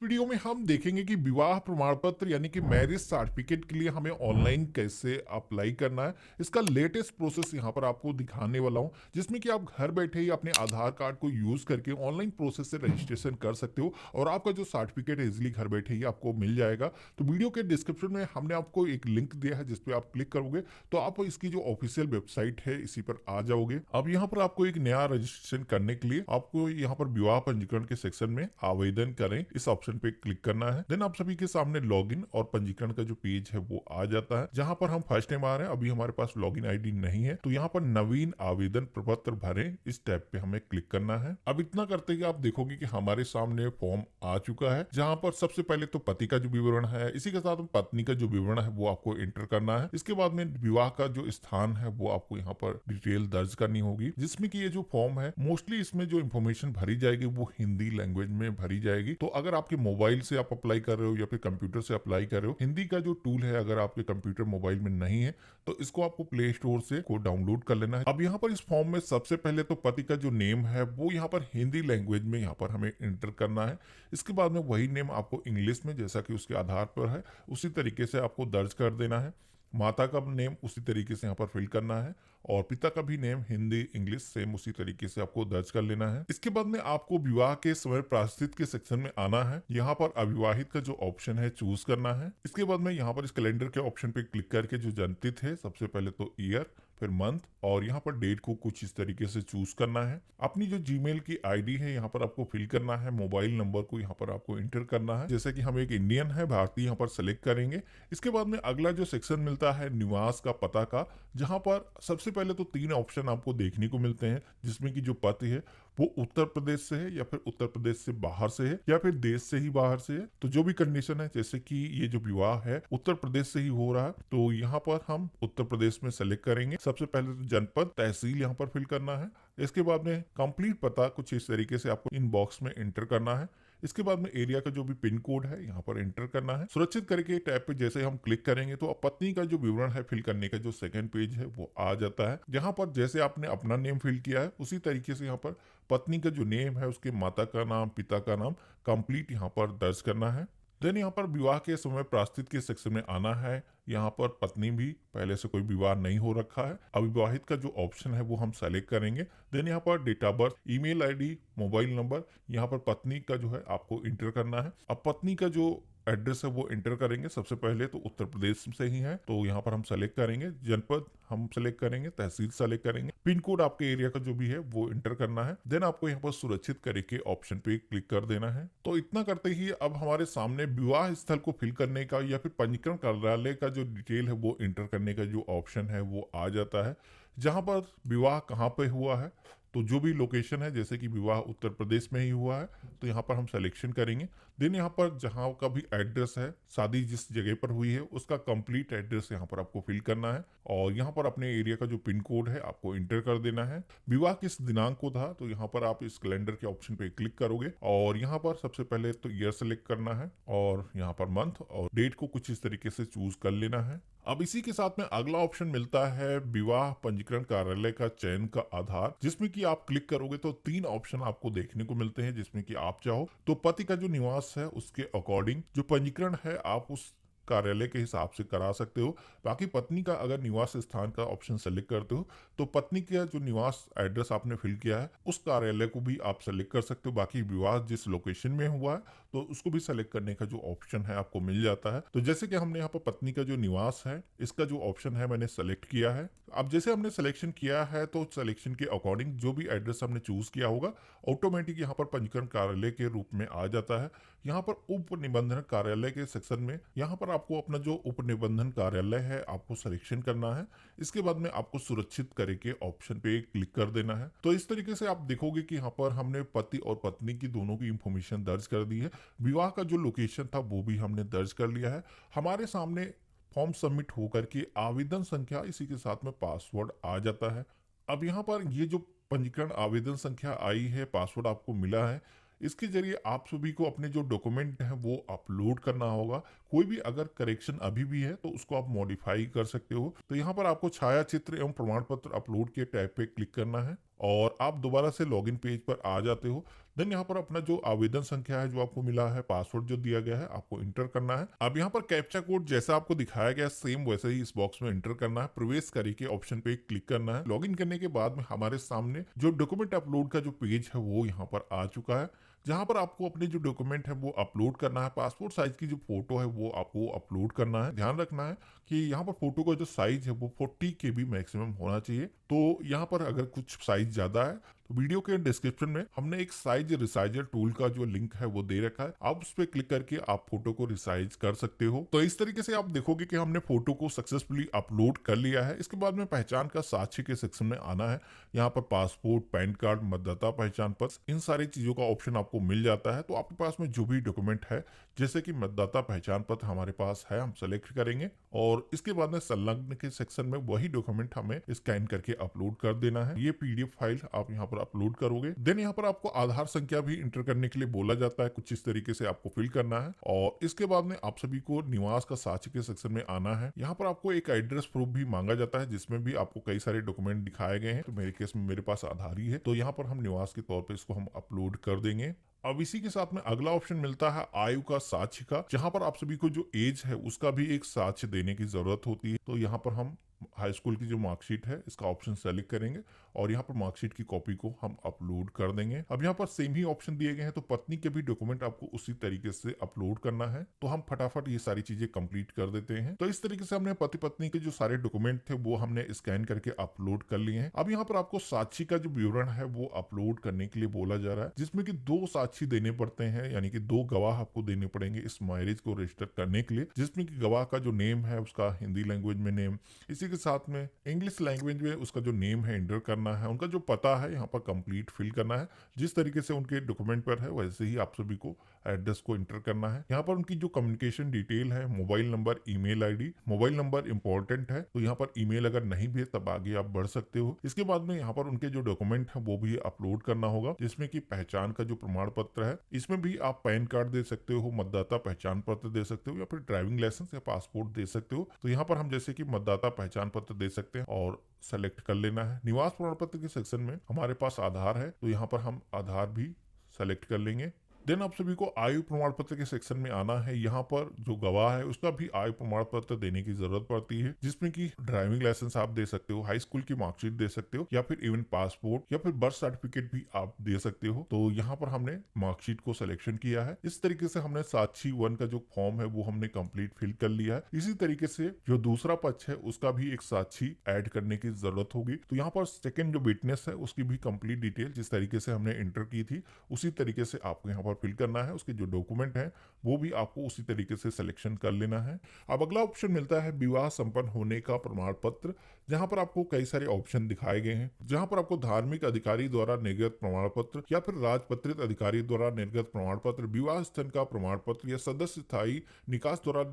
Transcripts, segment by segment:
Video में हम देखेंगे कि विवाह प्रमाण पत्र यानी कि मैरिज सर्टिफिकेट के लिए हमें ऑनलाइन कैसे अप्लाई करना है। इसका लेटेस्ट प्रोसेस यहाँ पर आपको दिखाने वाला हूँ, जिसमें कि आप घर बैठे ही अपने आधार कार्ड को यूज करके ऑनलाइन प्रोसेस से रजिस्ट्रेशन कर सकते हो और आपका जो सर्टिफिकेट है इजिली घर बैठे ही आपको मिल जाएगा। तो वीडियो के डिस्क्रिप्शन में हमने आपको एक लिंक दिया है, जिसपे आप क्लिक करोगे तो आप इसकी जो ऑफिशियल वेबसाइट है इसी पर आ जाओगे। अब यहाँ पर आपको एक नया रजिस्ट्रेशन करने के लिए आपको यहाँ पर विवाह पंजीकरण के सेक्शन में आवेदन करें इस ऑप्शन पे क्लिक करना है। देन आप सभी के सामने लॉगिन और पंजीकरण का जो पेज है वो आ जाता है, जहां पर हम फर्स्ट टाइम आ रहे हैं। अभी हमारे पास लॉगिन आईडी नहीं है, तो यहाँ पर नवीन आवेदन प्रपत्र भरें इस टैब पे हमें क्लिक करना है। अब इतना करते ही आप देखोगे कि हमारे सामने फॉर्म आ चुका है, जहां पर सबसे पहले तो पति का जो विवरण है, इसी के साथ पत्नी का जो विवरण है वो आपको एंटर करना है। इसके बाद में विवाह का जो स्थान है वो आपको यहाँ पर डिटेल दर्ज करनी होगी, जिसमें कि ये जो फॉर्म है मोस्टली इसमें जो इन्फॉर्मेशन भरी जाएगी वो हिंदी लैंग्वेज में भरी जाएगी। तो अगर आपके मोबाइल से आप अप्लाई कर रहे हो या फिर कंप्यूटर से अप्लाई कर रहे हो, हिंदी का जो टूल है अगर आपके कंप्यूटर मोबाइल में नहीं है तो इसको आपको प्ले स्टोर से को डाउनलोड कर लेना है। अब यहाँ पर इस फॉर्म में सबसे पहले तो पति का जो नेम है वो यहाँ पर हिंदी लैंग्वेज में यहाँ पर हमें एंटर करना है। इसके बाद में वही नेम आपको इंग्लिश में, जैसा कि उसके आधार पर है, उसी तरीके से आपको दर्ज कर देना है। माता का नेम उसी तरीके से यहाँ पर फिल करना है और पिता का भी नेम हिंदी इंग्लिश सेम उसी तरीके से आपको दर्ज कर लेना है। इसके बाद में आपको विवाह के समय प्रायश्चित के सेक्शन में आना है। यहाँ पर अविवाहित का जो ऑप्शन है चूज करना है। इसके बाद में यहाँ पर इस कैलेंडर के ऑप्शन पे क्लिक करके जो जन्मतिथि है, सबसे पहले तो ईयर, फिर मंथ और यहाँ पर डेट को कुछ इस तरीके से चूज करना है। अपनी जो जीमेल की आईडी है यहाँ पर आपको फिल करना है। मोबाइल नंबर को यहाँ पर आपको इंटर करना है, जैसे कि हम एक इंडियन है भारतीय यहाँ पर सेलेक्ट करेंगे। इसके बाद में अगला जो सेक्शन मिलता है निवास का पता का, जहां पर सबसे पहले तो 3 ऑप्शन आपको देखने को मिलते हैं, जिसमें कि जो पति है वो उत्तर प्रदेश से है या फिर उत्तर प्रदेश से बाहर से है या फिर देश से ही बाहर से है। तो जो भी कंडीशन है, जैसे कि ये जो विवाह है उत्तर प्रदेश से ही हो रहा है, तो यहाँ पर हम उत्तर प्रदेश में सेलेक्ट करेंगे। सबसे पहले तो जनपद तहसील यहाँ पर फिल करना है। इसके बाद में कंप्लीट पता कुछ इस तरीके से आपको इन बॉक्स में एंटर करना है। इसके बाद में एरिया का जो भी पिन कोड है यहाँ पर एंटर करना है। सुरक्षित करके टैब पे जैसे हम क्लिक करेंगे तो अब पत्नी का जो विवरण है फिल करने का जो सेकंड पेज है वो आ जाता है, जहाँ पर जैसे आपने अपना नेम फिल किया है उसी तरीके से यहाँ पर पत्नी का जो नेम है, उसके माता का नाम, पिता का नाम कंप्लीट यहाँ पर दर्ज करना है। देन यहाँ पर विवाह के समय प्रायश्चित के सेक्शन में आना है। यहाँ पर पत्नी भी पहले से कोई विवाह नहीं हो रखा है, अविवाहित का जो ऑप्शन है वो हम सेलेक्ट करेंगे। देन यहाँ पर date of birth, email ID, mobile number, यहाँ पर पत्नी का जो है आपको इंटर करना है। अब पत्नी का जो एड्रेस है वो इंटर करेंगे। सबसे पहले तो उत्तर प्रदेश से ही है, तो यहाँ पर हम सेलेक्ट करेंगे। जनपद हम सेलेक्ट करेंगे, तहसील सेलेक्ट करेंगे, पिन कोड आपके एरिया का जो भी है वो इंटर करना है। देन आपको यहाँ पर सुरक्षित करके ऑप्शन पे क्लिक कर देना है। तो इतना करते ही अब हमारे सामने विवाह स्थल को फिल करने का या फिर पंजीकरण कार्यालय का जो डिटेल है वो इंटर करने का जो ऑप्शन है वो आ जाता है, जहां पर विवाह कहाँ पे हुआ है। तो जो भी लोकेशन है, जैसे कि विवाह उत्तर प्रदेश में ही हुआ है, तो यहाँ पर हम सिलेक्शन करेंगे। देन यहाँ पर जहाँ का भी एड्रेस है, शादी जिस जगह पर हुई है उसका कंप्लीट एड्रेस यहाँ पर आपको फिल करना है और यहाँ पर अपने एरिया का जो पिन कोड है आपको इंटर कर देना है। विवाह किस दिनांक को था, तो यहाँ पर आप इस कैलेंडर के ऑप्शन पे क्लिक करोगे और यहाँ पर सबसे पहले तो ईयर सेलेक्ट करना है और यहाँ पर मंथ और डेट को कुछ इस तरीके से चूज कर लेना है। अब इसी के साथ में अगला ऑप्शन मिलता है विवाह पंजीकरण कार्यालय का चयन का आधार, जिसमें कि आप क्लिक करोगे तो 3 ऑप्शन आपको देखने को मिलते हैं, जिसमें कि आप चाहो तो पति का जो निवास है उसके अकॉर्डिंग जो पंजीकरण है आप उस कार्यालय के हिसाब से करा सकते हो। बाकी पत्नी का अगर निवास स्थान का ऑप्शन सेलेक्ट करते हो तो पत्नी का जो निवास एड्रेस आपने फिल किया है उस कार्यालय को भी आप सेलेक्ट कर सकते हो। बाकी विवाह जिस लोकेशन में हुआ है तो उसको भी सेलेक्ट करने का जो ऑप्शन है आपको मिल जाता है। तो जैसे कि हमने यहाँ पर पत्नी का जो निवास है इसका जो ऑप्शन है मैंने सेलेक्ट किया है। अब जैसे हमने सिलेक्शन किया है तो सिलेक्शन के अकॉर्डिंग जो भी एड्रेस हमने चूज किया होगा ऑटोमेटिक यहाँ पर पंजीकरण कार्यालय के रूप में आ जाता है। यहाँ पर उप निबंधन कार्यालय के सेक्शन में यहाँ पर आपको अपना जो उप निबंधन कार्यालय है आपको सिलेक्शन करना है। इसके बाद में आपको सुरक्षित करके ऑप्शन पे क्लिक कर देना है। तो इस तरीके से आप देखोगे कि यहाँ पर हमने पति और पत्नी की दोनों की इंफॉर्मेशन दर्ज कर दी है। विवाह का जो लोकेशन था वो भी हमने दर्ज कर लिया है। हमारे सामने फॉर्म सबमिट होकर के आवेदन संख्या इसी के साथ में पासवर्ड आ जाता है। अब यहाँ पर ये जो पंजीकरण आवेदन संख्या आई है, पासवर्ड आपको मिला है, इसके जरिए आप सभी को अपने जो डॉक्यूमेंट हैं वो अपलोड करना होगा। कोई भी अगर करेक्शन अभी भी है तो उसको आप मॉडिफाई कर सकते हो। तो यहाँ पर आपको छाया चित्र एवं प्रमाण पत्र अपलोड के टैब पे क्लिक करना है और आप दोबारा से लॉगिन पेज पर आ जाते हो। देन यहाँ पर अपना जो आवेदन संख्या है जो आपको मिला है, पासवर्ड जो दिया गया है, आपको इंटर करना है। अब यहाँ पर कैप्चा कोड जैसा आपको दिखाया गया सेम वैसे ही इस बॉक्स में इंटर करना है। प्रवेश करिए के ऑप्शन पे क्लिक करना है। लॉगिन करने के बाद में हमारे सामने जो डॉक्यूमेंट अपलोड का जो पेज है वो यहाँ पर आ चुका है, जहां पर आपको अपने जो डॉक्यूमेंट है वो अपलोड करना है। पासपोर्ट साइज की जो फोटो है वो आपको अपलोड करना है। ध्यान रखना है कि यहाँ पर फोटो का जो साइज है वो 40 KB मैक्सिमम होना चाहिए। तो यहाँ पर अगर कुछ साइज ज्यादा है तो वीडियो के डिस्क्रिप्शन में हमने एक साइज रिसाइजर टूल का जो लिंक है वो दे रखा है, आप उस पर क्लिक करके आप फोटो को रिसाइज कर सकते हो। तो इस तरीके से आप देखोगे कि हमने फोटो को सक्सेसफुली अपलोड कर लिया है। इसके बाद में पहचान का साक्ष्य के सेक्शन में आना है। यहाँ पर पासपोर्ट, पैन कार्ड, मतदाता पहचान पत्र, इन सारी चीजों का ऑप्शन आपको मिल जाता है। तो आपके पास में जो भी डॉक्यूमेंट है, जैसे कि मतदाता पहचान पत्र हमारे पास है, हम सेलेक्ट करेंगे और इसके बाद में संलग्न के सेक्शन में वही डॉक्यूमेंट हमें स्कैन करके अपलोड कर देना है। ये PDF फाइल आप यहाँ पर अपलोड करोगे। देन यहाँ पर आपको आधार संख्या भी इंटर करने के लिए बोला जाता है, कुछ इस तरीके से आपको फिल करना है। और इसके बाद में आप सभी को निवास का साक्ष्य के सेक्शन में आना है। यहाँ पर आपको एक एड्रेस प्रूफ भी मांगा जाता है, जिसमें भी आपको कई सारे डॉक्यूमेंट दिखाए गए हैं। तो मेरे केस में मेरे पास आधार ही है, तो यहाँ पर हम निवास के तौर पर इसको हम अपलोड कर देंगे। अब इसी के साथ में अगला ऑप्शन मिलता है आयु का साक्ष्य का, जहां पर आप सभी को जो एज है उसका भी एक साक्ष्य देने की जरूरत होती है। तो यहाँ पर हम हाई स्कूल की जो मार्कशीट है इसका ऑप्शन सेलेक्ट करेंगे और यहाँ पर मार्कशीट की कॉपी को हम अपलोड कर देंगे। अब यहाँ पर सेम ही ऑप्शन दिए गए हैं, तो पत्नी के भी डॉक्यूमेंट आपको उसी तरीके से अपलोड करना है। तो हम फटाफट ये सारी चीजें कंप्लीट कर देते हैं। तो इस तरीके से हमने पति पत्नी के जो सारे डॉक्यूमेंट थे वो हमने स्कैन करके अपलोड कर लिए हैं। अब यहाँ पर आपको साक्षी का जो विवरण है वो अपलोड करने के लिए बोला जा रहा है, जिसमें कि 2 साक्षी देने पड़ते हैं, यानी कि 2 गवाह आपको देने पड़ेंगे इस मैरिज को रजिस्टर करने के लिए। जिसमें कि गवाह का जो नेम है उसका हिंदी लैंग्वेज में नेम, इसी के साथ में इंग्लिश लैंग्वेज में उसका जो नेम है एंटर करना है। उनका जो पता है यहाँ पर कंप्लीट फिल करना है, जिस तरीके से उनके डॉक्यूमेंट पर है वैसे ही आप सभी को एड्रेस को इंटर करना है। यहाँ पर उनकी जो कम्युनिकेशन डिटेल है, mobile number, email ID, mobile number important है, तो यहाँ पर ईमेल अगर नहीं भी है तब आगे आप बढ़ सकते हो। इसके बाद में यहाँ पर उनके जो डॉक्यूमेंट है वो भी अपलोड करना होगा, जिसमें कि पहचान का जो प्रमाण पत्र है, इसमें भी आप पैन कार्ड दे सकते हो, मतदाता पहचान पत्र दे सकते हो, या फिर ड्राइविंग लाइसेंस या पासपोर्ट दे सकते हो। तो यहाँ पर हम जैसे कि मतदाता पहचान पत्र दे सकते हैं और सेलेक्ट कर लेना है। निवास प्रमाण पत्र के सेक्शन में हमारे पास आधार है, तो यहाँ पर हम आधार भी सेलेक्ट कर लेंगे। देन आप सभी को आयु प्रमाण पत्र के सेक्शन में आना है। यहाँ पर जो गवाह है उसका भी आयु प्रमाण पत्र देने की जरूरत पड़ती है, जिसमें कि ड्राइविंग लाइसेंस आप दे सकते हो, हाई स्कूल की मार्कशीट दे सकते हो, या फिर इवन पासपोर्ट या फिर बर्थ सर्टिफिकेट भी आप दे सकते हो। तो यहाँ पर हमने मार्कशीट को सिलेक्शन किया है। इस तरीके से हमने साक्षी 1 का जो फॉर्म है वो हमने कंप्लीट फिल कर लिया है। इसी तरीके से जो दूसरा पक्ष है उसका भी एक साक्षी ऐड करने की जरूरत होगी। तो यहाँ पर सेकेंड जो विटनेस है उसकी भी कंप्लीट डिटेल जिस तरीके से हमने एंटर की थी उसी तरीके से आपको यहाँ पर फिल करना है। उसके जो डॉक्यूमेंट है वो भी आपको उसी तरीके से सिलेक्शन कर लेना है। अब अगला ऑप्शन मिलता है विवाह संपन्न होने का प्रमाण पत्र, जहां पर आपको कई सारे ऑप्शन दिखाए गए हैं, जहां पर आपको धार्मिक अधिकारी द्वारा निर्गत प्रमाण पत्र या फिर राजपत्रित अधिकारी द्वारा निर्गत प्रमाण पत्र, विवाह स्थल का प्रमाण पत्र या सदस्य स्थायी निकास द्वारा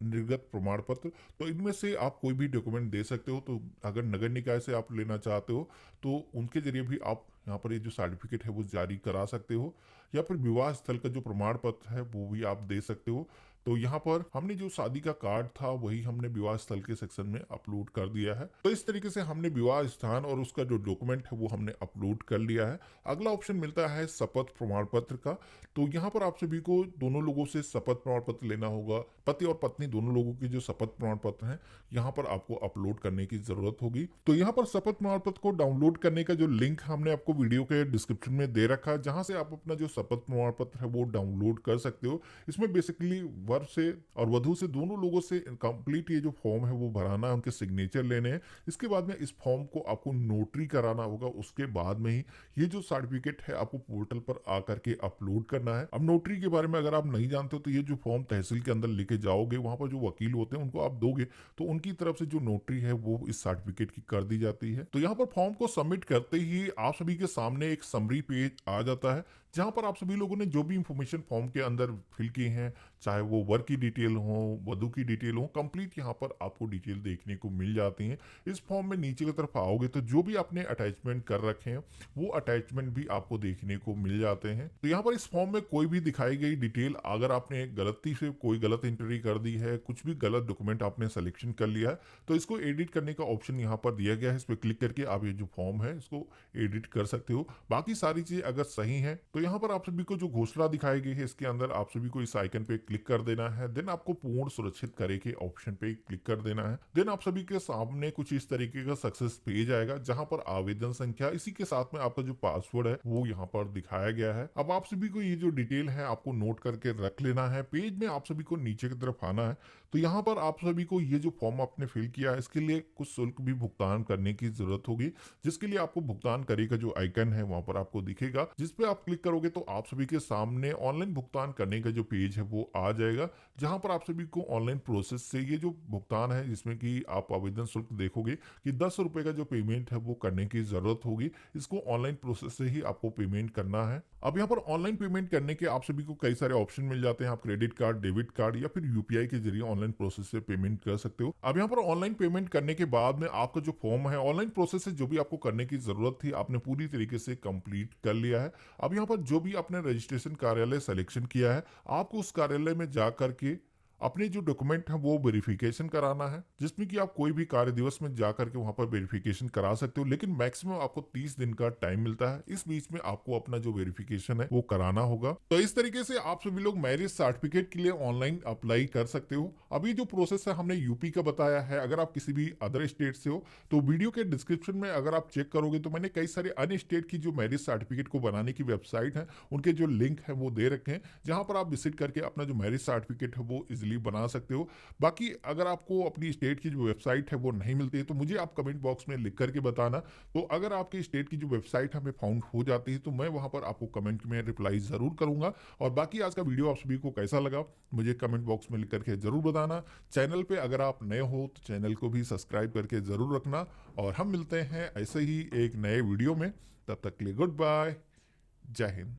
निर्गत प्रमाण पत्र, तो इनमें से आप कोई भी डॉक्यूमेंट दे सकते हो। तो अगर नगर निकाय से आप लेना चाहते हो तो उनके जरिए भी आप यहाँ पर ये जो सर्टिफिकेट है वो जारी करा सकते हो, या फिर विवाह स्थल का जो प्रमाण पत्र है वो भी आप दे सकते हो। तो यहाँ पर हमने जो शादी का कार्ड था वही हमने विवाह स्थल के सेक्शन में अपलोड कर दिया है। तो इस तरीके से हमने विवाह स्थान और उसका जो डॉक्यूमेंट है वो हमने अपलोड कर लिया है। अगला ऑप्शन मिलता है शपथ प्रमाण पत्र का। तो यहाँ पर आप सभी को दोनों लोगों से शपथ प्रमाण पत्र लेना होगा। पति और पत्नी दोनों लोगों की जो शपथ प्रमाण पत्र है यहाँ पर आपको अपलोड करने की जरूरत होगी। तो यहाँ पर शपथ प्रमाण पत्र को डाउनलोड करने का जो लिंक हमने आपको वीडियो के डिस्क्रिप्शन में दे रखा है, जहां से आप अपना जो शपथ प्रमाण पत्र है वो डाउनलोड कर सकते हो। इसमें बेसिकली वर से और वधु से दोनों लोगों से कंप्लीट ये जो फॉर्म है वो भराना है, उनके सिग्नेचर लेने हैं। इसके बाद में इस फॉर्म को आपको नोटरी कराना होगा। उसके बाद में ही ये जो सर्टिफिकेट है आपको पोर्टल पर आकर के अपलोड करना है। अब नोटरी के बारे में अगर आप नहीं जानते हो तो ये जो फॉर्म तहसील के अंदर लेके जाओगे, वहां पर जो वकील होते हैं उनको आप दोगे तो उनकी तरफ से जो नोटरी है वो इस सर्टिफिकेट की कर दी जाती है। तो यहाँ पर फॉर्म को सबमिट करते ही आप सभी के सामने एक समरी पेज आ जाता है, जहां पर आप सभी लोगों ने जो भी इंफॉर्मेशन फॉर्म के अंदर फिल की हैं, चाहे वो वर्क की डिटेल हो, वधु की डिटेल हो, कंप्लीट यहाँ पर आपको डिटेल देखने को मिल जाती हैं। इस फॉर्म में नीचे की तरफ आओगे तो जो भी आपने अटैचमेंट कर रखे हैं वो अटैचमेंट भी आपको देखने को मिल जाते हैं। तो यहाँ पर इस फॉर्म में कोई भी दिखाई गई डिटेल अगर आपने गलती से कोई गलत एंट्री कर दी है, कुछ भी गलत डॉक्यूमेंट आपने सिलेक्शन कर लिया है, तो इसको एडिट करने का ऑप्शन यहाँ पर दिया गया है। इस पर क्लिक करके आप ये जो फॉर्म है इसको एडिट कर सकते हो। बाकी सारी चीजें अगर सही है तो यहाँ पर आप सभी को जो घोषणा दिखाई गई है इसके अंदर आप सभी को इस आइकन पे क्लिक कर देना है। देन आपको पूर्ण सुरक्षित करे के ऑप्शन पे क्लिक कर देना है। देन आप सभी के सामने कुछ इस तरीके का सक्सेस पेज आएगा जहां पर आवेदन संख्या, इसी के साथ में आपका जो पासवर्ड है वो यहाँ पर दिखाया गया है। अब आप सभी को ये जो डिटेल है आपको नोट करके रख लेना है। पेज में आप सभी को नीचे की तरफ आना है तो यहाँ पर आप सभी को ये जो फॉर्म आपने फिल किया है इसके लिए कुछ शुल्क भी भुगतान करने की जरूरत होगी, जिसके लिए आपको भुगतान करे का जो आइकन है वहां पर आपको दिखेगा। जिस पे आप क्लिक करोगे तो आप सभी के सामने ऑनलाइन भुगतान करने का जो पेज है वो आ जाएगा, जहां पर आप सभी को ऑनलाइन प्रोसेस से ये जो भुगतान है जिसमें कि आप आवेदन शुल्क देखोगे कि 10 रुपए का जो पेमेंट है वो करने की जरूरत होगी। इसको ऑनलाइन प्रोसेस से ही आपको पेमेंट करना है। अब यहाँ पर ऑनलाइन पेमेंट करने के आप सभी को कई सारे ऑप्शन मिल जाते हैं। आप क्रेडिट कार्ड, डेबिट कार्ड या फिर यूपीआई के जरिए ऑनलाइन प्रोसेस से पेमेंट कर सकते हो। अब यहाँ पर ऑनलाइन पेमेंट करने के बाद में आपका जो फॉर्म है ऑनलाइन प्रोसेस से जो भी आपको करने की जरूरत थी आपने पूरी तरीके से कंप्लीट कर लिया है। अब यहाँ पर जो भी आपने रजिस्ट्रेशन कार्यालय सिलेक्शन किया है आपको उस कार्यालय में जा करके अपने जो डॉक्यूमेंट है वो वेरिफिकेशन कराना है, जिसमें कि आप कोई भी कार्य दिवस में जा करके वहां पर वेरिफिकेशन करा सकते हो, लेकिन मैक्सिमम आपको 30 दिन का टाइम मिलता है। इस बीच में आपको अपना जो वेरिफिकेशन है वो कराना होगा। तो इस तरीके से आप सभी लोग मैरिज सर्टिफिकेट के लिए ऑनलाइन अप्लाई कर सकते हो। अभी जो प्रोसेस है हमने यूपी का बताया है। अगर आप किसी भी अदर स्टेट से हो तो वीडियो के डिस्क्रिप्शन में अगर आप चेक करोगे तो मैंने कई सारे अन्य स्टेट की जो मैरिज सर्टिफिकेट को बनाने की वेबसाइट है उनके जो लिंक है वो दे रखे हैं, जहां पर आप विजिट करके अपना जो मैरिज सर्टिफिकेट है वो इजिली बना सकते हो। बाकी अगर आपको अपनी स्टेट की जो वेबसाइट है वो नहीं मिलती है तो मुझे आप कमेंट बॉक्स में लिख करके बताना। तो अगर आपकी स्टेट की जो वेबसाइट हमें फाउंड हो जाती है तो मैं वहां पर आपको कमेंट में रिप्लाई जरूर करूंगा। और बाकी आज का वीडियो आप सभी को कैसा लगा मुझे कमेंट बॉक्स में लिख करके जरूर बताना। चैनल पे अगर आप नए हो तो चैनल को भी सब्सक्राइब करके जरूर रखना। और हम मिलते हैं ऐसे ही एक नए वीडियो में, तब तक के लिए गुड बाय, जय हिंद।